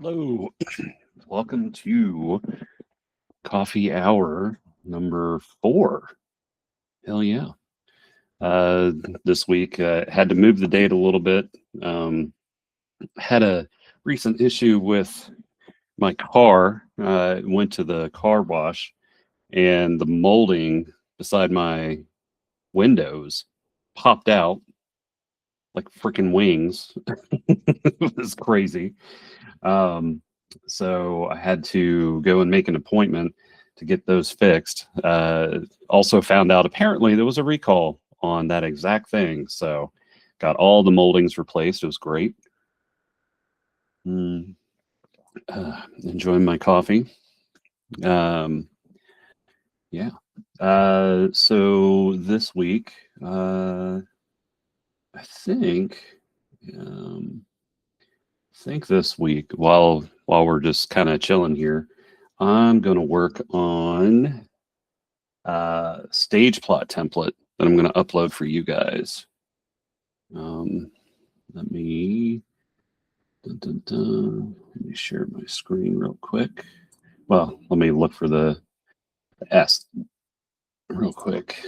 Hello, welcome to coffee hour number 4. Hell yeah. Uh, this week had to move the date a little bit. Had a recent issue with my car. Went to the car wash and the molding beside my windows popped out like freaking wings. It was crazy. Um, so I had to go and make an appointment to get those fixed. Also found out apparently there was a recall on that exact thing. So got all the moldings replaced. It was great. Mm, enjoying my coffee. Um, yeah. So this week, I um, think this week while we're just kind of chilling here, I'm going to work on stage plot template that I'm going to upload for you guys. Let me let me share my screen real quick. Well, let me look for the S real quick.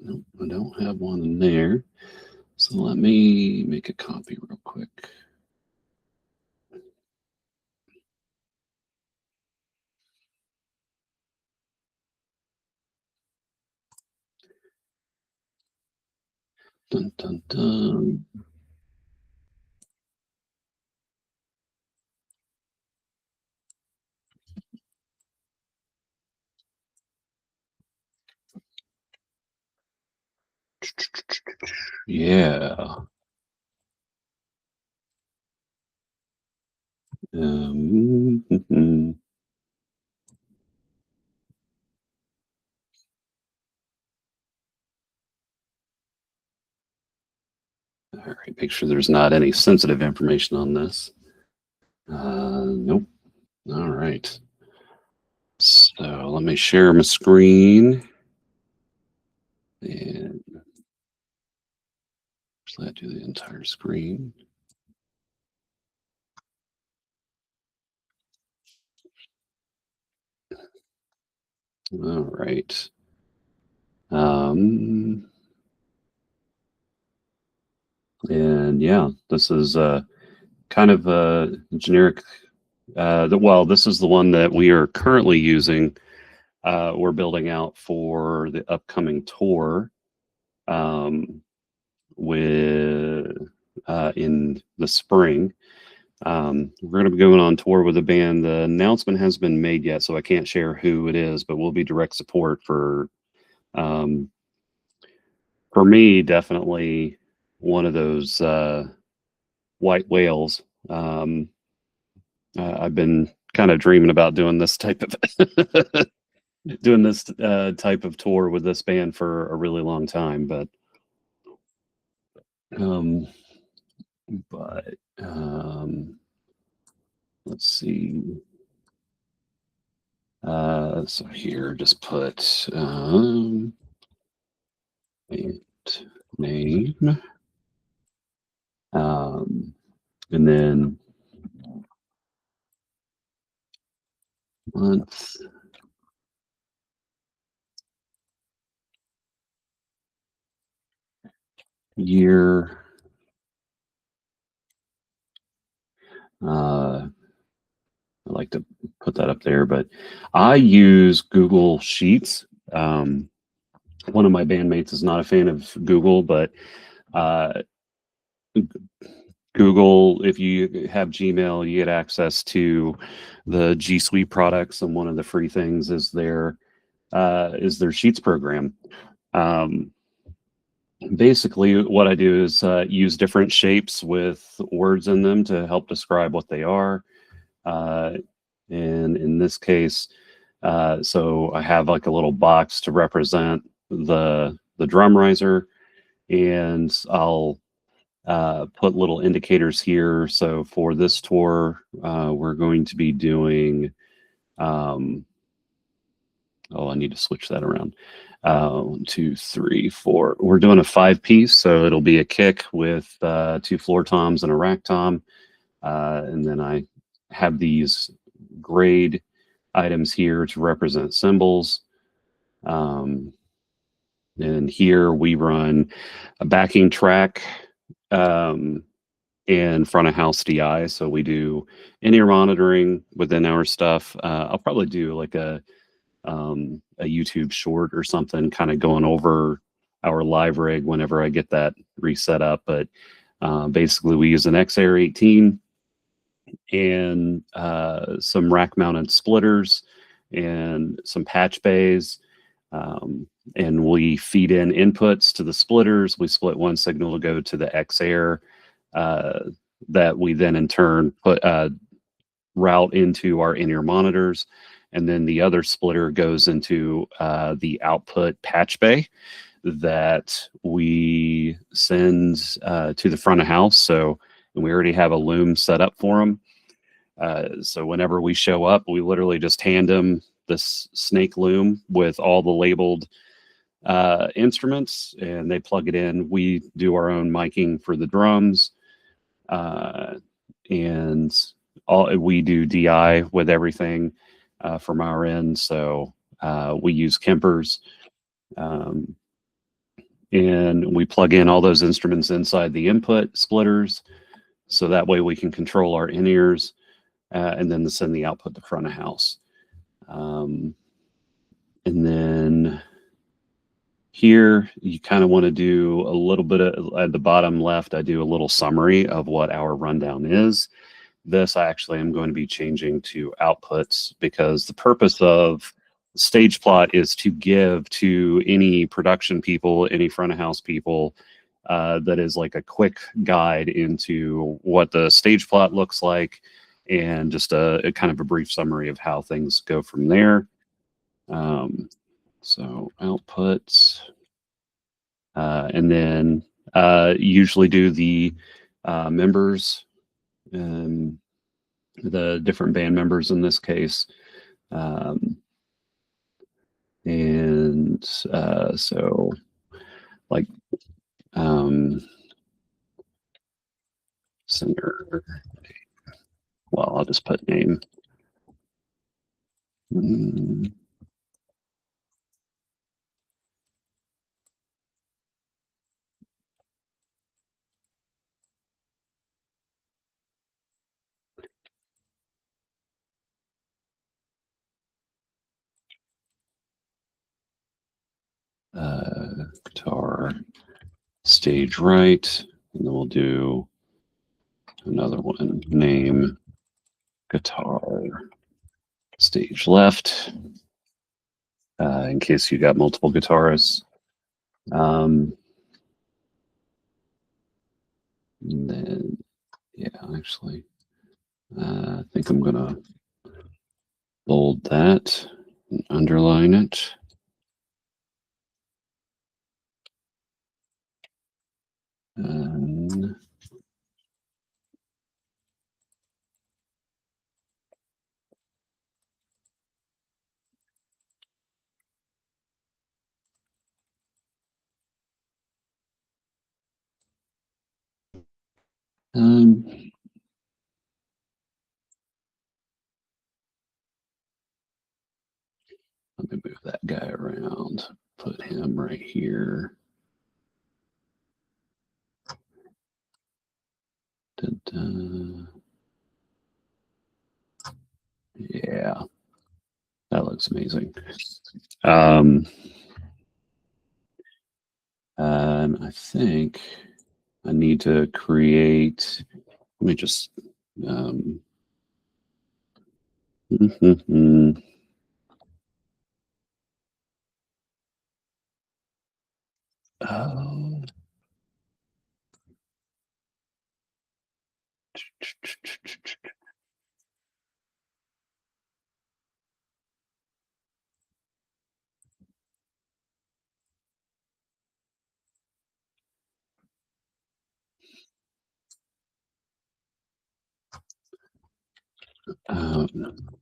Nope, I don't have one in there. So let me make a copy real quick. Dun, dun, dun. Yeah. All right, make sure there's not any sensitive information on this. Nope. All right. So let me share my screen. And let's do the entire screen. All right. And yeah, this is kind of a generic. Well, this is the one that we are currently using. We're building out for the upcoming tour with in the spring. We're going to be going on tour with a band. The announcement hasn't been made yet, so I can't share who it is, but we'll be direct support um, for me, definitely one of those white whales. I've been kind of dreaming about doing this type of doing this type of tour with this band for a really long time, um, but let's see. So here, just put name, and then month, year. I like to put that up there, but I use Google Sheets. One of my bandmates is not a fan of Google, but uh, Google, if you have Gmail, you get access to the G Suite products, and one of the free things is their Sheets program. Basically, what I do is use different shapes with words in them to help describe what they are. And in this case, so I have like a little box to represent the drum riser, and I'll put little indicators here. So for this tour, we're going to be doing. Oh, I need to switch that around. 1, 2, 3, 4. We're doing a 5-piece, so it'll be a kick with 2 floor toms and a rack tom. And then I have these grade items here to represent symbols. Um, and here we run a backing track um, and front of house DI. So we do in-ear monitoring within our stuff. I'll probably do like a YouTube short or something, kind of going over our live rig whenever I get that reset up. But basically, we use an XAir 18 and some rack mounted splitters and some patch bays. And we feed in inputs to the splitters. We split one signal to go to the XAir uh, that we then in turn put route into our in-ear monitors. And then the other splitter goes into the output patch bay that we send to the front of house. So we already have a loom set up for them. So whenever we show up, we literally just hand them this snake loom with all the labeled instruments, and they plug it in. We do our own miking for the drums, uh, and all we do DI with everything from our end. So we use Kempers, um, and we plug in all those instruments inside the input splitters, so that way we can control our in ears and then send the output to front of house. Um, and then here, you kind of want to do a little bit of, at the bottom left, I do a little summary of what our rundown is. This I actually am going to be changing to outputs because the purpose of stage plot is to give to any production people, any front of house people, that is like a quick guide into what the stage plot looks like and just a kind of a brief summary of how things go from there. So outputs, and then usually do the members, um, the different band members in this case. Um, and so like um, singer, well, I'll just put name. Mm, guitar, stage right, and then we'll do another one, name, guitar, stage left, in case you got multiple guitarists. Um, and then, yeah, actually, I think I'm gonna bold that and underline it. And um, let me move that guy around. Put him right here. Da-da. Yeah, that looks amazing. Um, I think I need to create. Let me just. Um, oh. Um,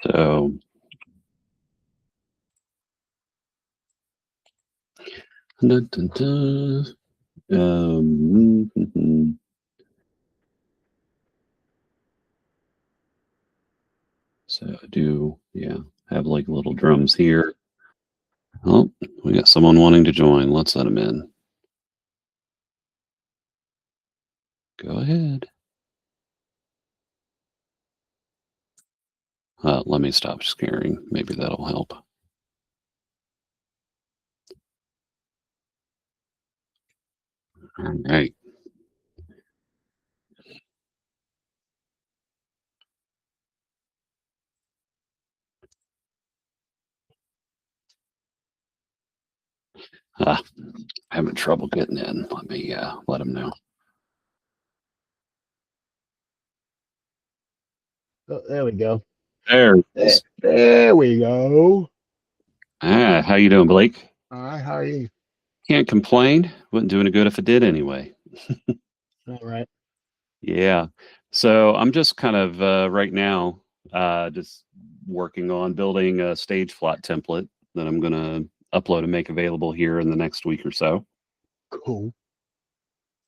So, dun, dun, dun. So I do, yeah, have like little drums here. Oh, we got someone wanting to join. Let's let them in. Go ahead. Let me stop scaring. Maybe that'll help. All right. Ah, having trouble getting in. Let me let them know. Oh, there we go. There it There, is. there we go. How you doing, Blake? All right, how are you? Can't complain. Wouldn't do any good if it did anyway. All right. Yeah. So I'm just kind of right now just working on building a stage plot template that I'm going to upload and make available here in the next week or so. Cool.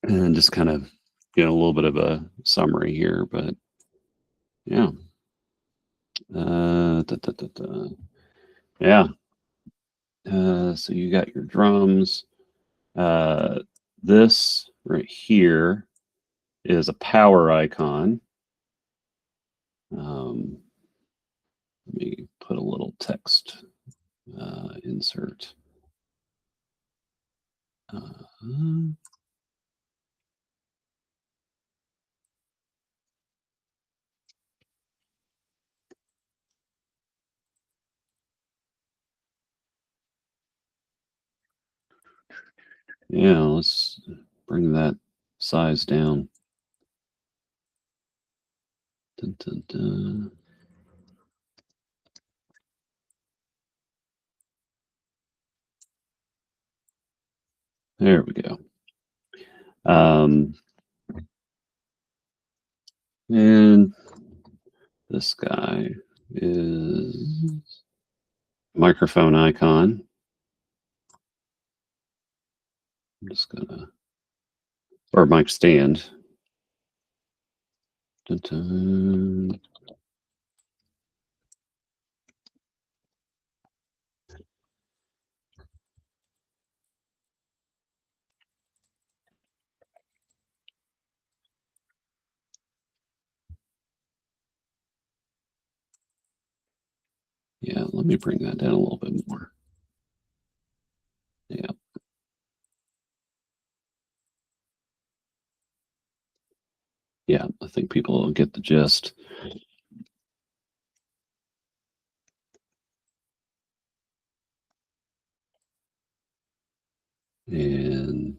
And just kind of, a little bit of a summary here, but yeah. Da, da, da, da. Yeah. So you got your drums. Uh, this right here is a power icon. Let me put a little text insert. Uh, yeah, let's bring that size down. Dun, dun, dun. There we go. And this guy is microphone icon. I'm just gonna, or mic stand. Dun, dun. Yeah, let me bring that down a little bit more. Yeah. Yeah, I think people will get the gist. And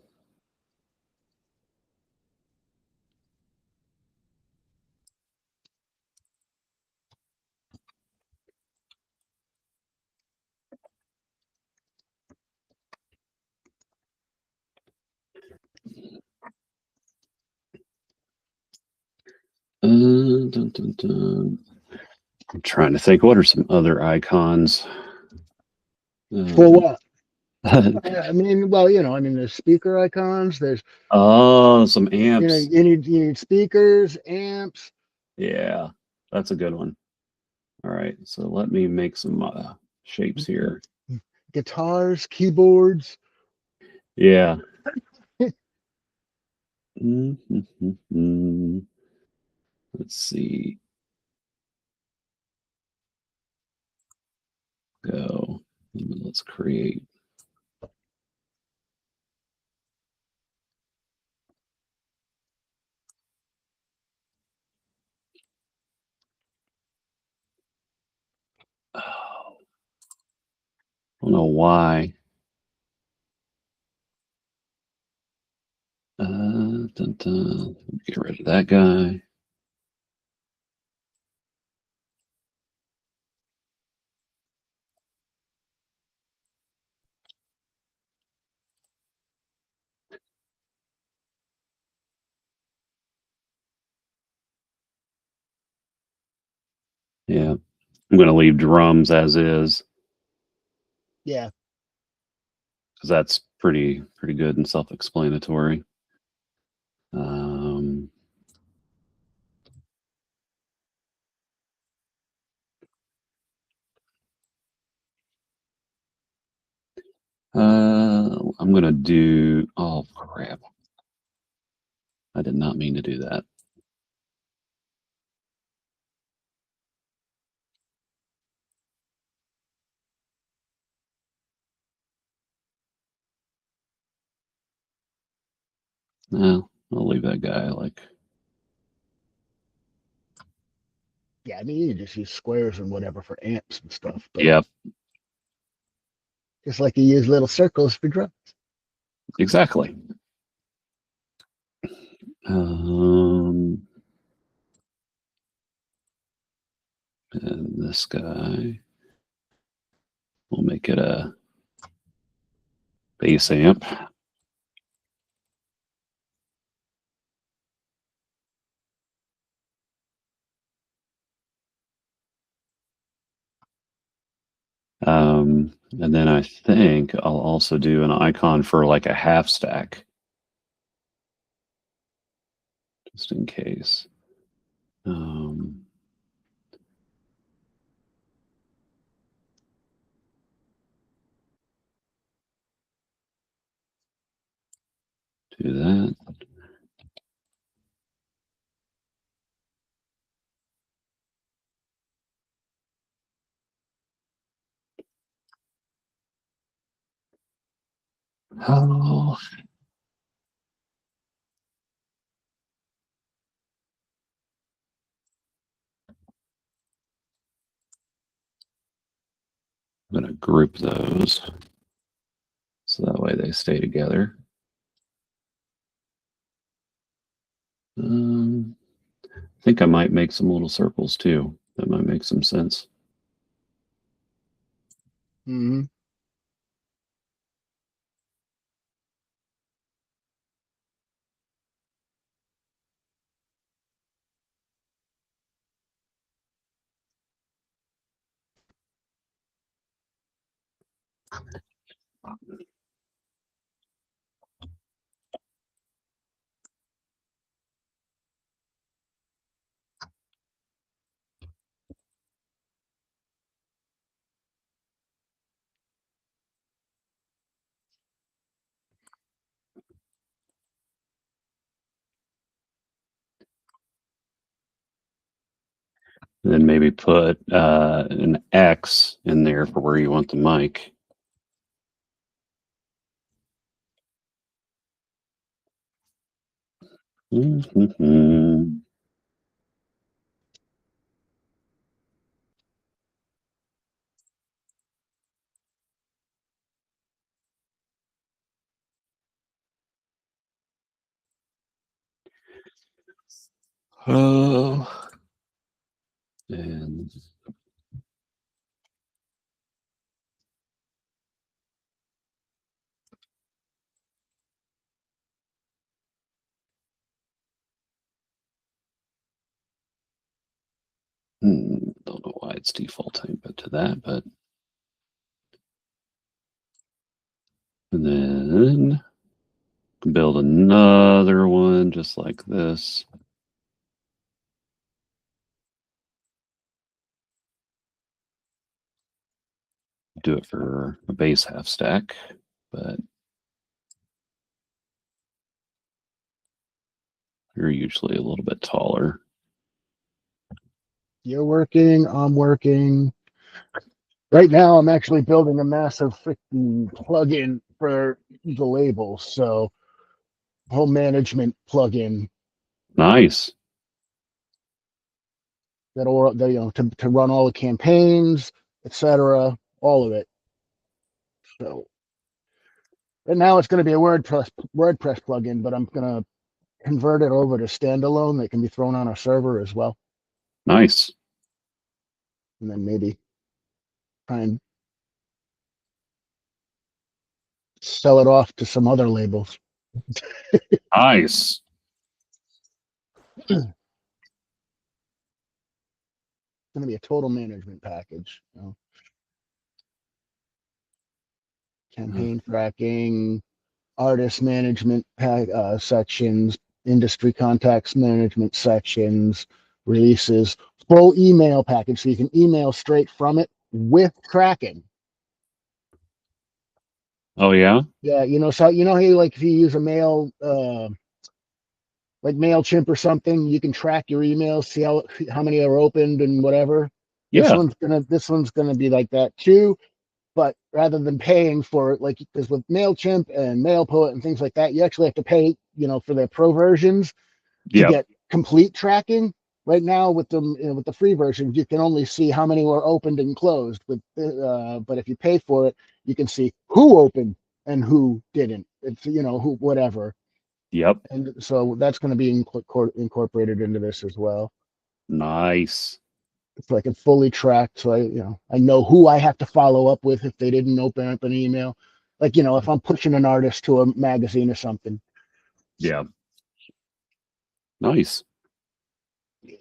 dun, dun, dun. I'm trying to think, what are some other icons? For what? Uh, I mean, well, I mean, there's speaker icons. There's, oh, some amps. you need speakers, amps. Yeah, that's a good one. All right, so let me make some shapes here. Guitars, keyboards. Yeah. Mm-hmm. Let's see. Go. Let's create. Oh, I don't know why. Dun, dun. Get rid of that guy. Yeah. I'm going to leave drums as is Yeah. because that's pretty good and self-explanatory. Um, I'm going to do, oh crap. I did not mean to do that. No, I'll leave that guy like. Yeah, I mean, you just use squares and whatever for amps and stuff, but Yep, just like you use little circles for drums. exactly. And this guy, we'll make it a bass amp. And then I think I'll also do an icon for like a half stack, just in case. Do that. Oh, I'm going to group those so that way they stay together. I think I might make some little circles too. That might make some sense. Mm-hmm. And then maybe put an X in there for where you want the mic. Mm-hmm. Oh, and don't know why it's defaulting but to that, but and then build another one just like this. Do it for a base half stack, but you're usually a little bit taller. You're working, I'm working. Right now, I'm actually building a massive freaking plugin for the labels. So, home management plugin Nice. that'll, to run all the campaigns, etc., all of it. So, right now it's going to be a WordPress plugin, but I'm going to convert it over to standalone that can be thrown on a server as well, Nice. and then maybe try and sell it off to some other labels. Nice. going to be a total management package. You know, campaign tracking, artist management sections, industry contacts management sections, releases, full email package so you can email straight from it with tracking. Oh yeah. Yeah, so how you like if you use a mail like MailChimp or something, you can track your emails, see how many are opened and whatever. Yeah. This one's gonna be like that too, but rather than paying for it, like because with MailChimp and MailPoet and things like that, you actually have to pay, for their pro versions to Yep. get complete tracking. Right now, with with the free version, you can only see how many were opened and closed. But if you pay for it, you can see who opened and who didn't. It's who whatever, Yep. and so that's going to be incorporated into this as well. Nice. So I can fully track. So I know who I have to follow up with if they didn't open up an email. Like if I'm pushing an artist to a magazine or something. Yeah. Nice. Yeah.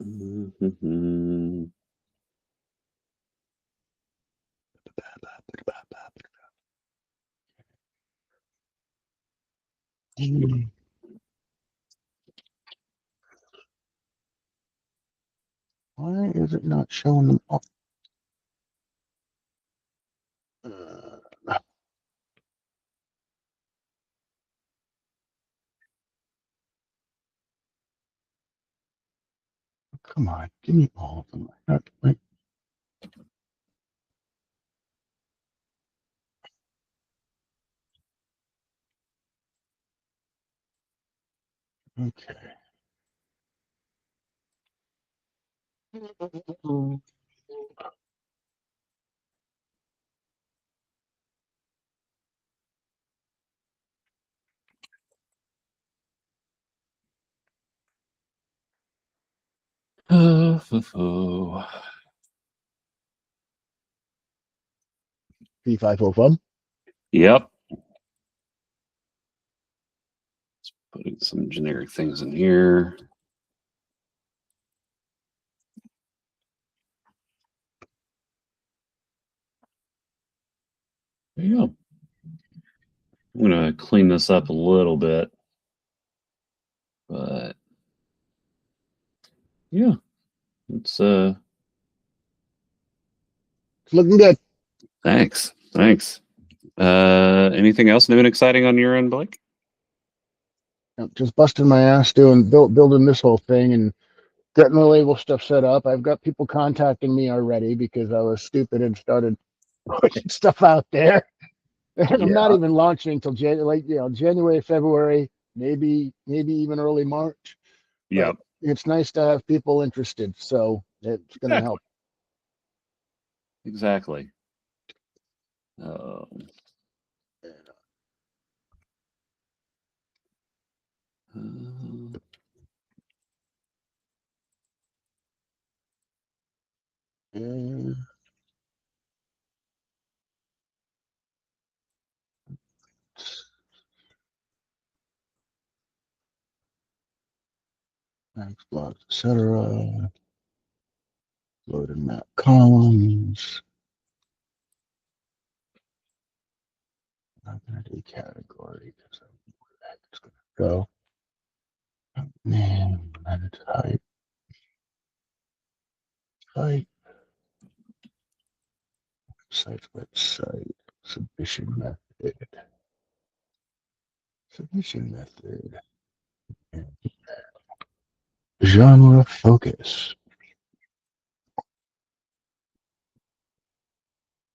Mhm. Why is it not showing them up? Uh, Come on, give me all of them. Okay. Oh. P505. Yep. Putting some generic things in here. Yeah. I'm gonna clean this up a little bit, but yeah, it's It's looking good. thanks. Anything else new and exciting on your end, Blake? Just busting my ass building this whole thing and getting the label stuff set up. I've got people contacting me already because I was stupid and started pushing stuff out there. And I'm not Yeah. even launching until January, February, maybe even early March. But Yep. it's nice to have people interested, so it's going to help. Exactly. Uh, uh, Uh, Thanks, blogs, etc. Loaded map columns. I'm not going to do category because I don't know where the heck it's going to go. Name, type, type, website, submission method, and genre focus.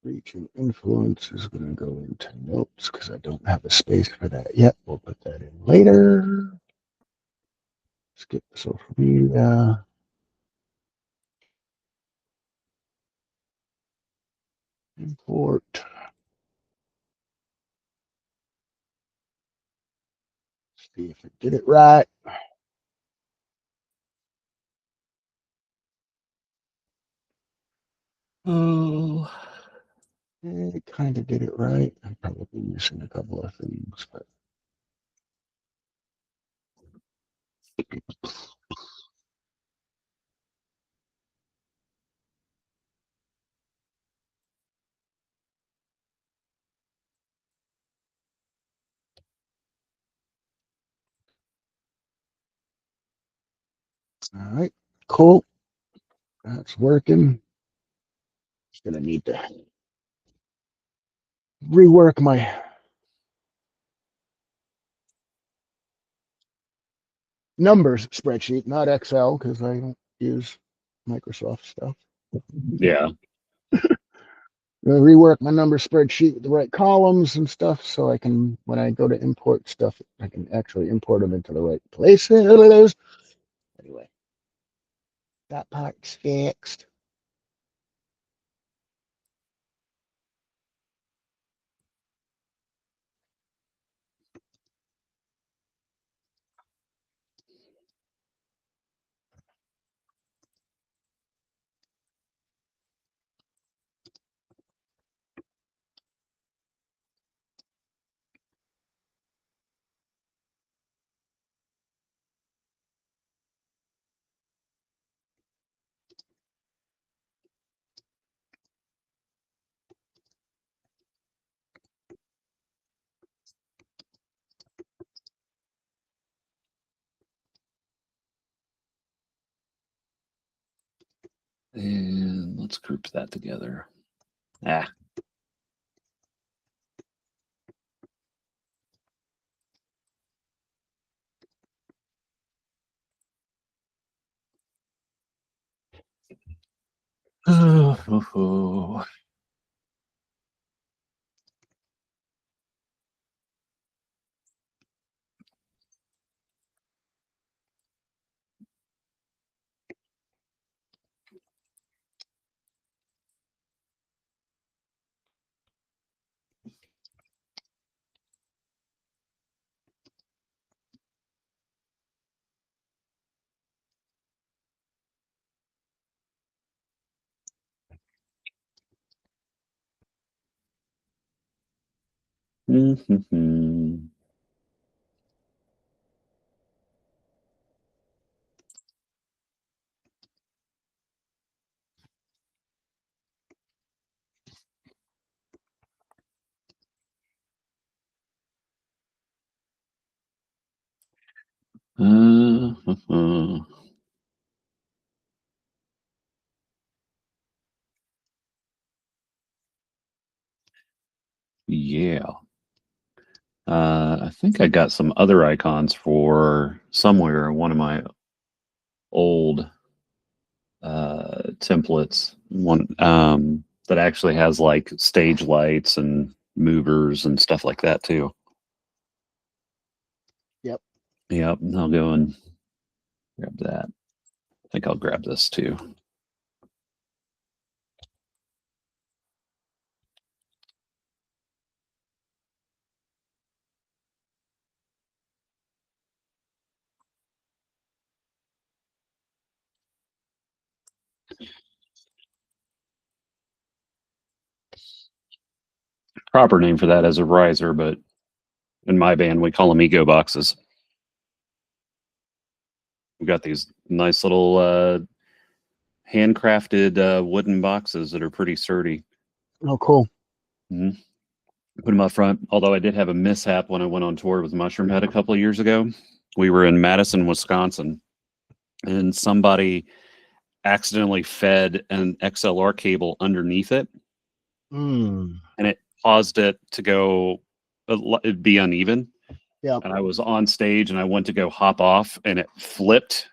Reach and influence is going to go into notes because I don't have a space for that yet. We'll put that in later. Skip social media. Import. See if it did it right. oh. It kind of did it right. I'm probably missing a couple of things, but All right, cool. That's working. Just gonna need to rework my numbers spreadsheet, not Excel, because I don't use Microsoft stuff. Yeah. Gonna rework my number spreadsheet with the right columns and stuff, so I can, when I go to import stuff, I can actually import them into the right places. Anyway, that part's fixed. And let's group that together. Ah. Oh. Mm-hmm. Yeah. I think I got some other icons for somewhere in one of my old templates. One that actually has like stage lights and movers and stuff like that too. Yep. Yep. I'll go and grab that. I think I'll grab this too. Proper name for that is a riser, but in my band we call them ego boxes. We've got these nice little handcrafted wooden boxes that are pretty sturdy. Oh, cool. Mm-hmm. Put them up front. Although I did have a mishap when I went on tour with Mushroom Head a couple of years ago. We were in Madison, Wisconsin, and somebody accidentally fed an XLR cable underneath it, Mm. and it caused it to go, it'd be uneven. Yep. And I was on stage, and I went to go hop off, and it flipped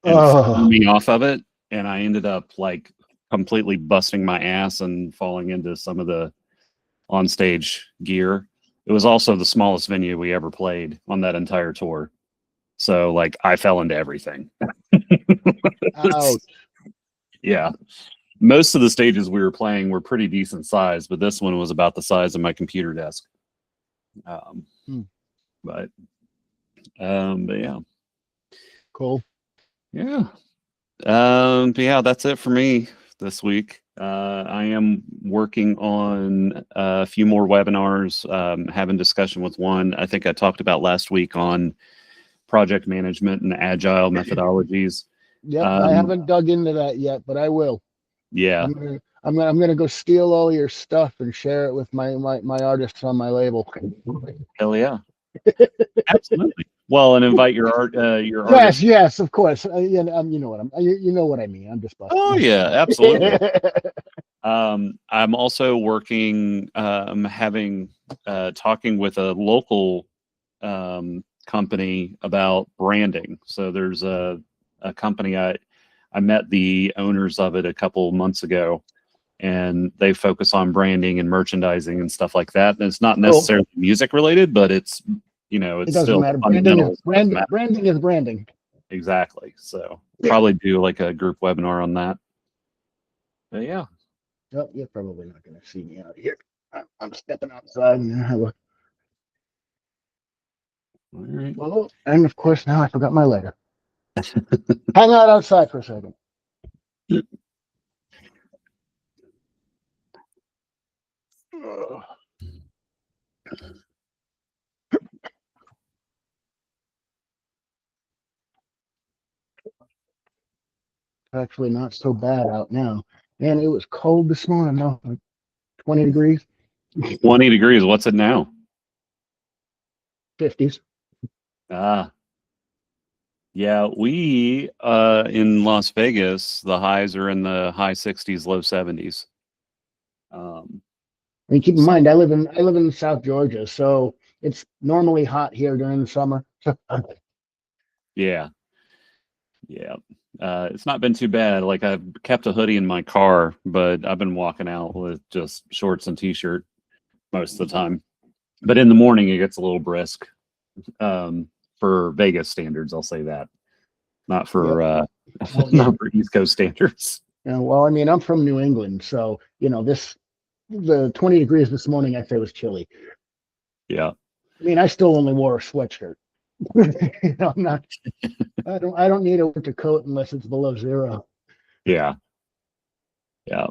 and threw Oh. me off of it, and I ended up like completely busting my ass and falling into some of the on-stage gear. It was also the smallest venue we ever played on that entire tour. So like I fell into everything. Ouch. Yeah. Most of the stages we were playing were pretty decent size, but this one was about the size of my computer desk. Hmm. But yeah. Cool. Yeah. But yeah, that's it for me this week. I am working on a few more webinars, having discussion with one I think I talked about last week on project management and agile methodologies. Yep. I haven't dug into that yet, but I will. Yeah. I'm gonna go steal all your stuff and share it with my artists on my label. Hell yeah. Absolutely. Well, and invite your your Yes, artist. yes, of course. You know what you know what I mean. I'm just Oh busting. yeah, absolutely. I'm also working, having talking with a local company about branding. So there's a company I met the owners of it a couple months ago, and they focus on branding and merchandising and stuff like that. And it's not Cool. necessarily music related, but it's It it's doesn't still matter. the fundamentals of math. Branding is branding. Exactly. So Yeah. probably do like a group webinar on that. But yeah. Oh, you're probably not going to see me out here. I'm stepping outside and have a. All right. Oh, and of course now I forgot my lighter. Hang out outside for a second. Ugh. Actually, not so bad out now. And it was cold this morning, though, like 20 degrees, 20 degrees. What's it now? 50s. Ah, yeah, we in Las Vegas, the highs are in the high 60s, low 70s. I mean, keep in So mind, I live in South Georgia, so it's normally hot here during the summer. yeah, yeah. It's not been too bad. Like I've kept a hoodie in my car, but I've been walking out with just shorts and t-shirt most of the time. But in the morning, it gets a little brisk, for Vegas standards. I'll say that, not Yep. for Well, yeah. not for East Coast standards. Yeah, well, I mean, I'm from New England, so the 20 degrees this morning, I say was chilly. Yeah, I mean, I still only wore a sweatshirt. I'm not. I don't need a winter coat unless it's below zero. yeah, yeah.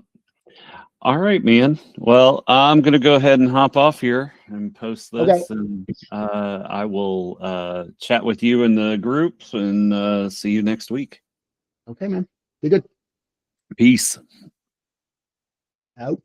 All right, man. Well, I'm gonna go ahead and hop off here and post Okay. this, and I will chat with you in the groups, and see you next week. Okay, man. Be good. Peace. Out.